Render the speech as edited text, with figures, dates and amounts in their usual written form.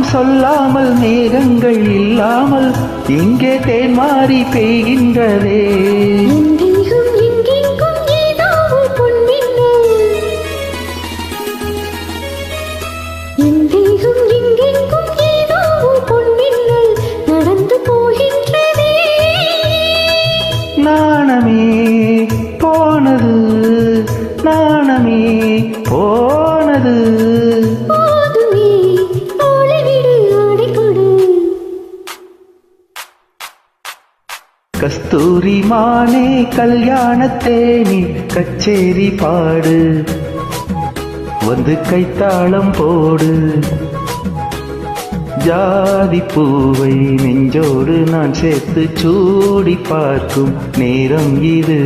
யாரும் சொல்லாமல் மேகங்கள் இல்லாமல் இங்கே தேன் மாறி பெய்கின்றதே. நாணமே போனது, நாணமே போனது. கஸ்தூரி மானே கல்யாணத்தேனி கச்சேரி பாடு, வந்து கைத்தாளம் போடு. ஜாதி பூவை நெஞ்சோடு நான் சேர்த்து சூடி பார்க்கும் நேரம் இது.